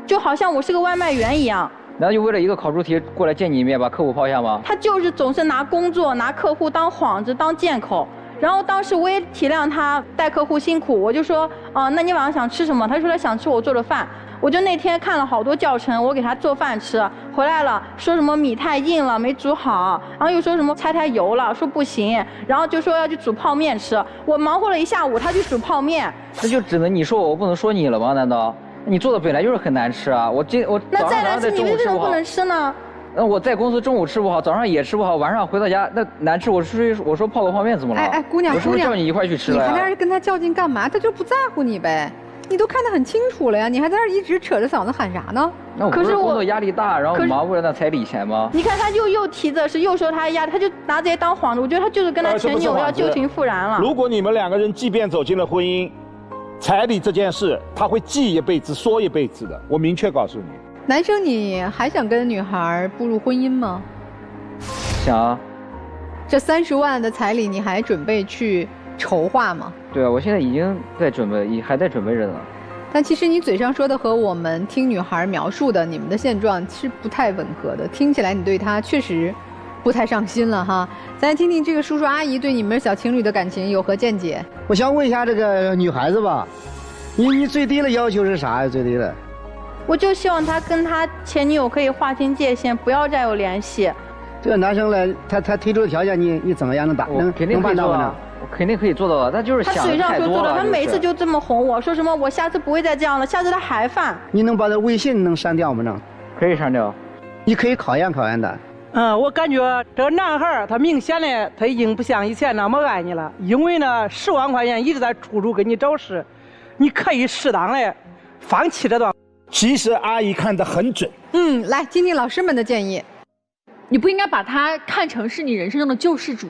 就好像我是个外卖员一样。难道就为了一个烤猪蹄过来见你一面，把客户抛下吗？他就是总是拿工作、拿客户当幌子、当借口。然后当时我也体谅他带客户辛苦，我就说，那你晚上想吃什么？他说他想吃我做的饭。我就那天看了好多教程，我给他做饭吃，回来了说什么米太硬了没煮好，然后又说什么菜太油了，说不行，然后就说要去煮泡面吃。我忙活了一下午，他去煮泡面。那就只能你说我不能说你了吗？难道你做的本来就是很难吃啊？我那再难吃，你为什么不能吃呢？那我在公司中午吃不好，早上也吃不好，晚上回到家那难吃，我说泡个泡面怎么了？哎，姑娘，我是不是叫你一块去吃了呀？你还在这跟他较劲干嘛？他就不在乎你呗。你都看得很清楚了呀，你还在这一直扯着嗓子喊啥呢？那我不是工作压力大，然后忙为了那彩礼钱吗？你看他又提的是，又说他压，他就拿这些当幌子。我觉得他就是跟他前女友要旧情复燃了。如果你们两个人即便走进了婚姻，彩礼这件事他会记一辈子，说一辈子的。我明确告诉你，男生你还想跟女孩步入婚姻吗？想啊。这30万的彩礼你还准备去筹划吗？对啊，我现在已经在准备，还在准备着呢。但其实你嘴上说的和我们听女孩描述的你们的现状是不太吻合的，听起来你对她确实不太上心了哈。咱听听这个叔叔阿姨对你们小情侣的感情有何见解？我想问一下这个女孩子吧，你最低的要求是啥呀？最低的？我就希望他跟他前女友可以划清界限，不要再有联系。这个男生来，他提出的条件你怎么样能办到呢？我肯定可以做到的，他就是想嘴上太多了。他每次就这么哄我说什么，我下次不会再这样了，下次他还犯。你能把他微信能删掉吗？能？可以删掉。你可以考验的。我感觉这个男孩他明显的他已经不像以前那么爱你了，因为呢10万块钱一直在处处给你找事，你可以适当的放弃这段。其实阿姨看得很准。来听听老师们的建议。你不应该把他看成是你人生中的救世主，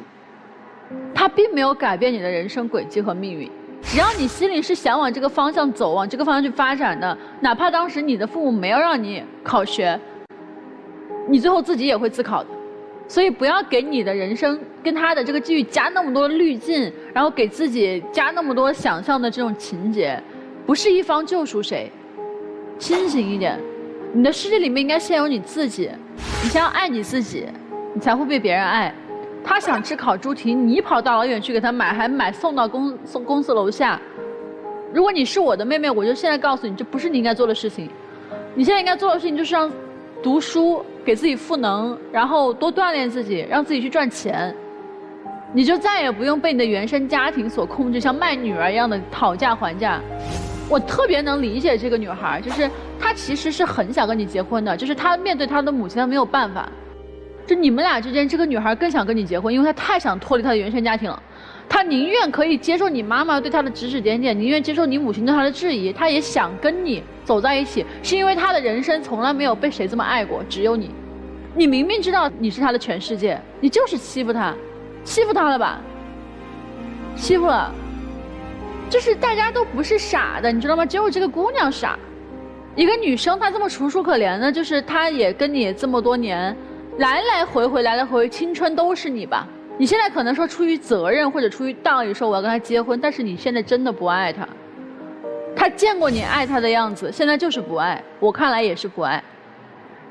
他并没有改变你的人生轨迹和命运。只要你心里是想往这个方向走，往这个方向去发展的，哪怕当时你的父母没有让你考学，你最后自己也会自考的。所以不要给你的人生跟他的这个际遇加那么多滤镜，然后给自己加那么多想象的这种情节，不是一方救赎谁，清醒一点。你的世界里面应该先有你自己，你先要爱你自己，你才会被别人爱。他想吃烤猪蹄，你跑大老远去给他买，还买送到公司楼下。如果你是我的妹妹，我就现在告诉你，这不是你应该做的事情。你现在应该做的事情就是让读书，给自己赋能，然后多锻炼自己，让自己去赚钱。你就再也不用被你的原生家庭所控制，像卖女儿一样的讨价还价。我特别能理解这个女孩，就是她其实是很想跟你结婚的，就是她面对她的母亲，她没有办法。就你们俩之间，这个女孩更想跟你结婚，因为她太想脱离她的原生家庭了。她宁愿可以接受你妈妈对她的指指点点，宁愿接受你母亲对她的质疑，她也想跟你走在一起，是因为她的人生从来没有被谁这么爱过，只有你。你明明知道你是她的全世界，你就是欺负她，欺负她了吧？欺负了。就是大家都不是傻的，你知道吗？只有这个姑娘傻。一个女生她这么楚楚可怜的，就是她也跟你这么多年，来来回回，青春都是你吧。你现在可能说出于责任或者出于道义说我要跟她结婚，但是你现在真的不爱她。她见过你爱她的样子，现在就是不爱，我看来也是不爱。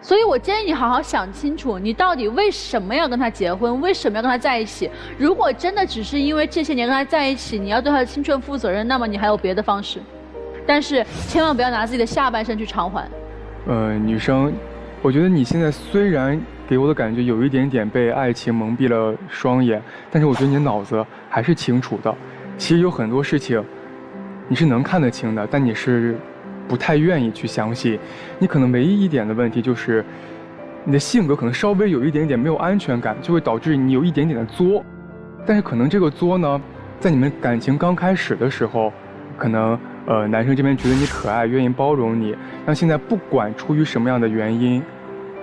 所以我建议你好好想清楚，你到底为什么要跟他结婚，为什么要跟他在一起。如果真的只是因为这些年跟他在一起，你要对他的青春负责任，那么你还有别的方式，但是千万不要拿自己的下半生去偿还。女生，我觉得你现在虽然给我的感觉有一点点被爱情蒙蔽了双眼，但是我觉得你的脑子还是清楚的。其实有很多事情你是能看得清的，但你是不太愿意去相信。你可能唯一一点的问题就是你的性格可能稍微有一点点没有安全感，就会导致你有一点点的作。但是可能这个作呢，在你们感情刚开始的时候，可能男生这边觉得你可爱，愿意包容你。但现在不管出于什么样的原因，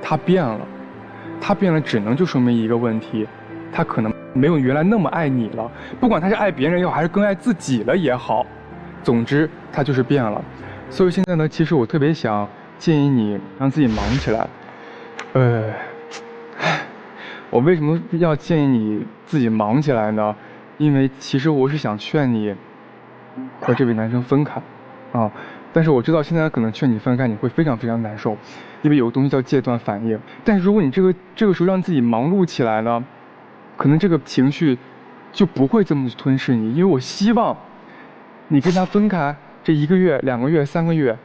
他变了，只能就说明一个问题，他可能没有原来那么爱你了。不管他是爱别人也好，还是更爱自己了也好，总之他就是变了。所以现在呢，其实我特别想建议你让自己忙起来。我为什么要建议你自己忙起来呢？因为其实我是想劝你和这位男生分开啊。但是我知道现在可能劝你分开你会非常非常难受，因为有个东西叫戒断反应。但是如果你这个时候让自己忙碌起来呢，可能这个情绪就不会这么吞噬你。因为我希望你跟他分开这1个月、2个月、3个月，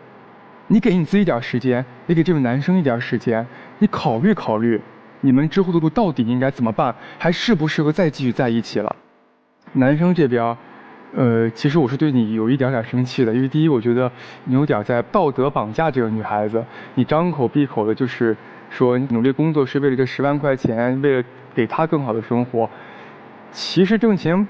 你给你自己一点时间，也给这位男生一点时间，你考虑考虑，你们之后的路到底应该怎么办，还适不适合再继续在一起了。男生这边，其实我是对你有一点生气的，因为第一，我觉得你有点在道德绑架这个女孩子，你张口闭口的就是说努力工作是为了这10万块钱，为了给她更好的生活，其实挣钱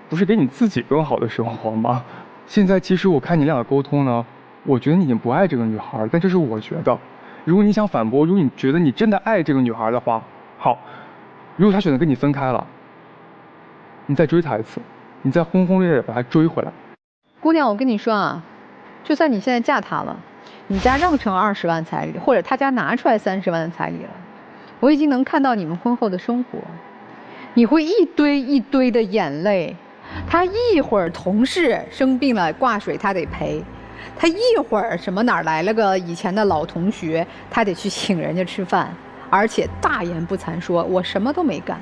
不是给你自己更好的生活吗？现在其实我看你俩的沟通呢，我觉得你已经不爱这个女孩，但这是我觉得。如果你想反驳，如果你觉得你真的爱这个女孩的话，好，如果她选择跟你分开了，你再追她一次，你再轰轰烈烈把她追回来。姑娘，我跟你说啊，就算你现在嫁他了，你家让成20万彩礼，或者他家拿出来30万的彩礼了，我已经能看到你们婚后的生活，你会一堆一堆的眼泪。他一会儿同事生病了挂水他得赔，他一会儿什么哪儿来了个以前的老同学，他得去请人家吃饭，而且大言不惭说我什么都没干，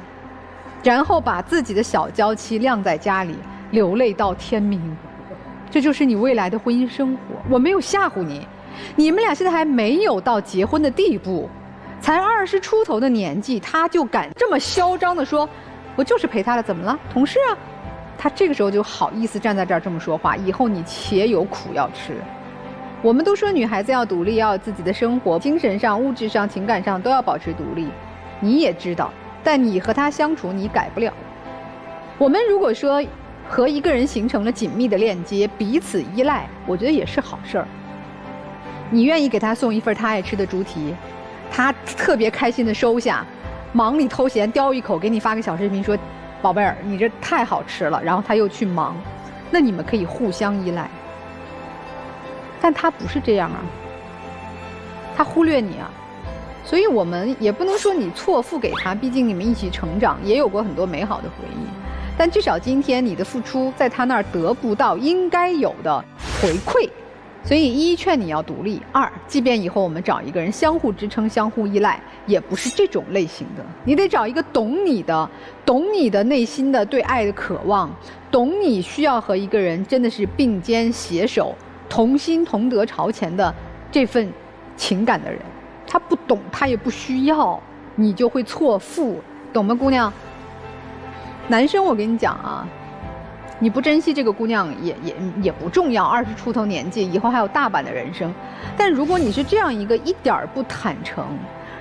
然后把自己的小娇妻晾在家里流泪到天明。这就是你未来的婚姻生活。我没有吓唬你，你们俩现在还没有到结婚的地步，才20出头的年纪，他就敢这么嚣张的说我就是陪他了，怎么了？同事啊。他这个时候就好意思站在这儿这么说话，以后你且有苦要吃。我们都说女孩子要独立，要有自己的生活，精神上、物质上、情感上都要保持独立。你也知道，但你和他相处你改不了。我们如果说和一个人形成了紧密的链接，彼此依赖，我觉得也是好事儿。你愿意给他送一份他爱吃的猪蹄，他特别开心的收下，忙里偷闲叼一口，给你发个小视频说宝贝儿，你这太好吃了，然后他又去忙，那你们可以互相依赖。但他不是这样啊，他忽略你啊，所以我们也不能说你错付给他，毕竟你们一起成长，也有过很多美好的回忆。但至少今天你的付出在他那儿得不到应该有的回馈，所以一劝你要独立，二即便以后我们找一个人相互支撑、相互依赖，也不是这种类型的。你得找一个懂你的内心的对爱的渴望，懂你需要和一个人真的是并肩携手、同心同德朝前的这份情感的人。他不懂，他也不需要，你就会错付，懂吗，姑娘？男生，我跟你讲啊，你不珍惜这个姑娘也不重要，20出头年纪，以后还有大把的人生。但如果你是这样一个一点儿不坦诚，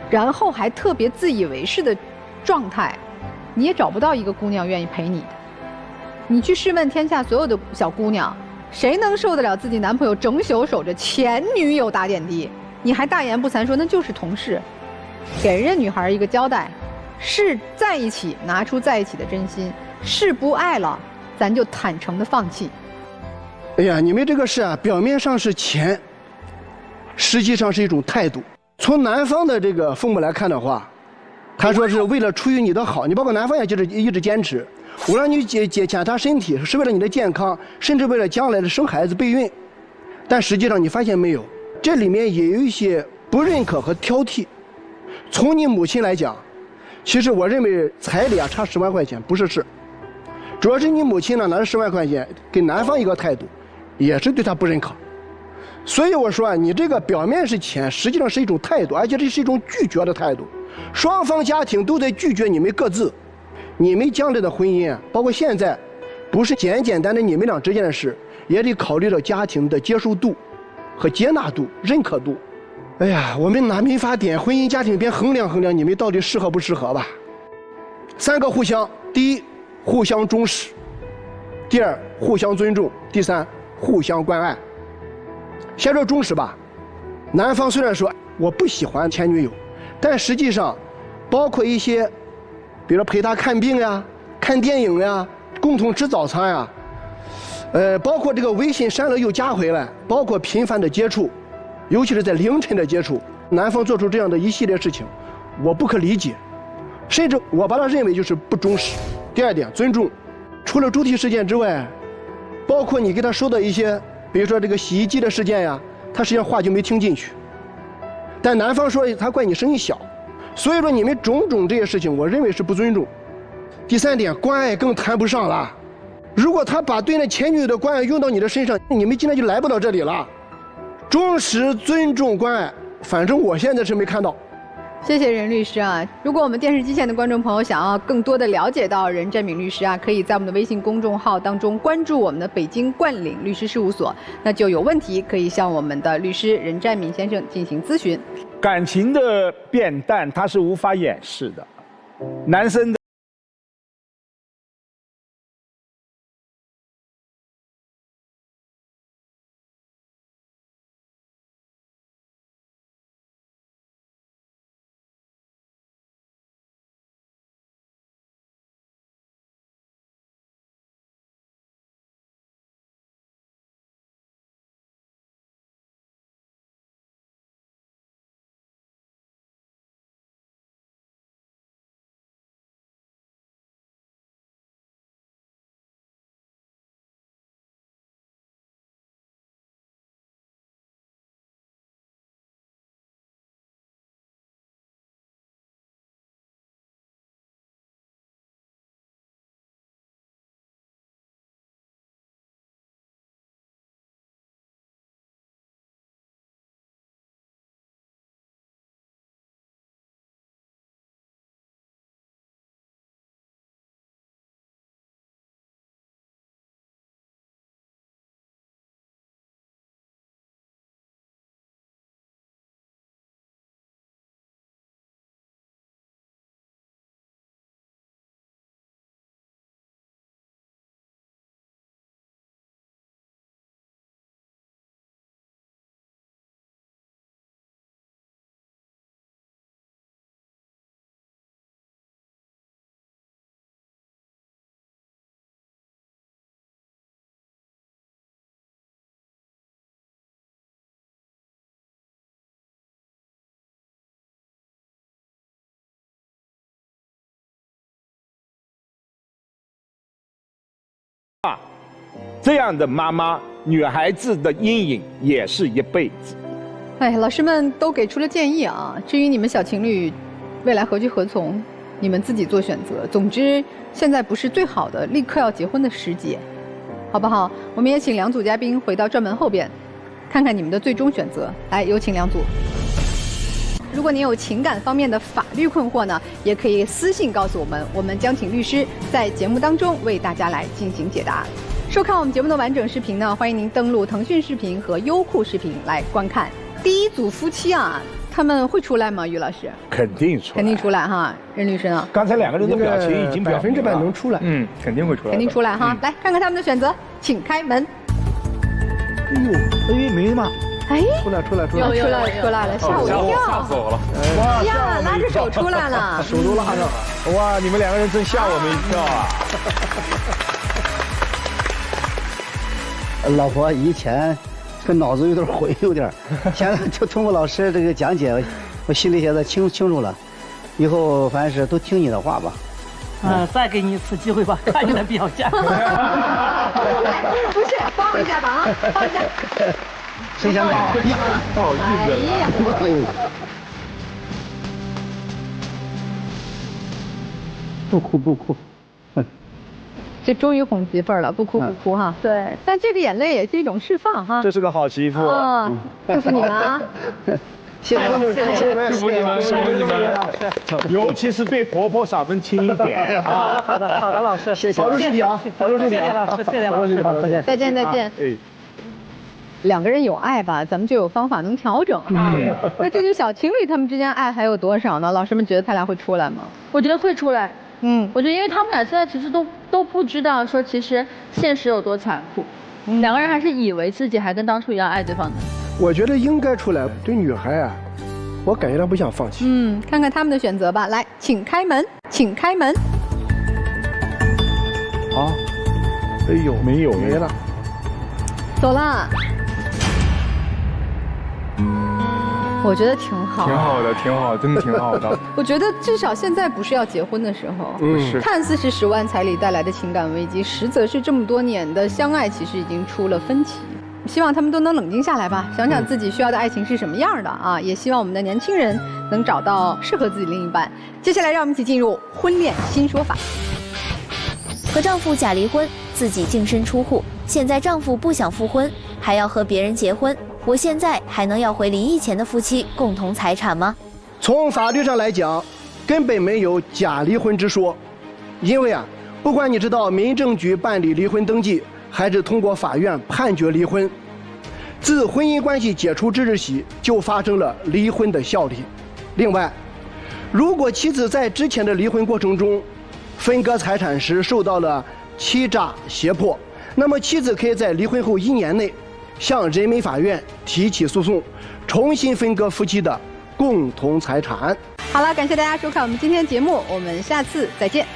然后还特别自以为是的状态，你也找不到一个姑娘愿意陪你的。你去试问天下所有的小姑娘，谁能受得了自己男朋友整宿守着前女友打点滴？你还大言不惭说那就是同事，给人家女孩一个交代。是在一起，拿出在一起的真心；是不爱了，咱就坦诚的放弃。哎呀，你们这个事啊，表面上是钱，实际上是一种态度。从男方的这个父母来看的话，他说是为了出于你的好，你包括男方也一直坚持，我让你检查身体是为了你的健康，甚至为了将来的生孩子备孕。但实际上你发现没有，这里面也有一些不认可和挑剔。从你母亲来讲，其实我认为彩礼啊差10万块钱不是事，主要是你母亲呢拿着10万块钱给男方一个态度，也是对他不认可。所以我说啊，你这个表面是钱，实际上是一种态度，而且这是一种拒绝的态度。双方家庭都在拒绝你们各自，你们将来的婚姻啊，包括现在，不是简单的你们俩之间的事，也得考虑到家庭的接受度和接纳度、认可度。哎呀，我们拿民法典婚姻家庭边衡量衡量你们到底适合不适合吧。3个互相：第一，互相忠实；第二，互相尊重；第三，互相关爱。先说忠实吧，男方虽然说我不喜欢前女友，但实际上，包括一些，比如陪她看病呀、看电影呀、共同吃早餐呀，包括这个微信删了又加回来，包括频繁的接触。尤其是在凌晨的接触，男方做出这样的一系列事情，我不可理解，甚至我把他认为就是不忠实。第二点，尊重。除了猪蹄事件之外，包括你给他说的一些，比如说这个洗衣机的事件呀，他实际上话就没听进去。但男方说他怪你声音小，所以说你们种种这些事情，我认为是不尊重。第三点，关爱更谈不上了。如果他把对那前女友的关爱用到你的身上，你们今天就来不到这里了。忠实、尊重、关爱。反正我现在是没看到。谢谢任律师啊！如果我们电视机前的观众朋友想要更多的了解到任占敏律师啊，可以在我们的微信公众号当中关注我们的北京冠岭律师事务所，那就有问题可以向我们的律师任占敏先生进行咨询。感情的变淡，它是无法掩饰的。男生的。这样的妈妈，女孩子的阴影也是一辈子。哎，老师们都给出了建议啊。至于你们小情侣未来何去何从，你们自己做选择。总之，现在不是最好的立刻要结婚的时节，好不好？我们也请两组嘉宾回到转门后边，看看你们的最终选择。来，有请两组。如果您有情感方面的法律困惑呢，也可以私信告诉我们，我们将请律师在节目当中为大家来进行解答。收看我们节目的完整视频呢，欢迎您登录腾讯视频和优酷视频来观看。第一组夫妻啊，他们会出来吗？于老师？肯定出来，肯定出来哈。任律师呢？刚才两个人的表情已经100%能出来。肯定会出来。肯定出来哈。来看看他们的选择，请开门。哎，没嘛。哎，出来了，吓我一跳！吓死我了！哇呀，拉着手出来了，手都拉上了。哇，你们两个人真吓我们一跳啊！老婆以前这个脑子有点混，现在就通过老师这个讲解，我心里现在清楚了。以后反正是都听你的话吧。再给你一次机会吧，看你的表现。不是，帮一下吧啊，帮一下。谁想搞？不好意思。不哭。这终于哄媳妇儿了，不哭哈。对，但这个眼泪也是一种释放哈。这是个好媳妇。祝福你们啊！谢谢祝福你们。尤其是对婆婆嗓门轻一点啊。好的，老师，谢谢，保重身体啊，保重身体，谢谢老师，再见。哎。两个人有爱吧，咱们就有方法能调整。那这对小情侣他们之间爱还有多少呢？老师们觉得他俩会出来吗？我觉得会出来。我觉得因为他们俩现在其实都不知道说其实现实有多残酷，两个人还是以为自己还跟当初一样爱对方的。我觉得应该出来。对女孩啊，我感觉她不想放弃。看看他们的选择吧。来，请开门。好。哎呦，没了。走了。我觉得挺好，真的挺好的。我觉得至少现在不是要结婚的时候，看似是10万彩礼带来的情感危机，实则是这么多年的相爱其实已经出了分歧。希望他们都能冷静下来吧，想想自己需要的爱情是什么样的啊！也希望我们的年轻人能找到适合自己另一半。接下来让我们一起进入婚恋新说法。和丈夫假离婚，自己净身出户，现在丈夫不想复婚，还要和别人结婚，我现在还能要回离异前的夫妻共同财产吗？从法律上来讲，根本没有假离婚之说，因为不管你是到民政局办理离婚登记，还是通过法院判决离婚，自婚姻关系解除之日起就发生了离婚的效力。另外，如果妻子在之前的离婚过程中分割财产时受到了欺诈胁迫，那么妻子可以在离婚后1年内向人民法院提起诉讼，重新分割夫妻的共同财产。好了，感谢大家收看我们今天的节目，我们下次再见。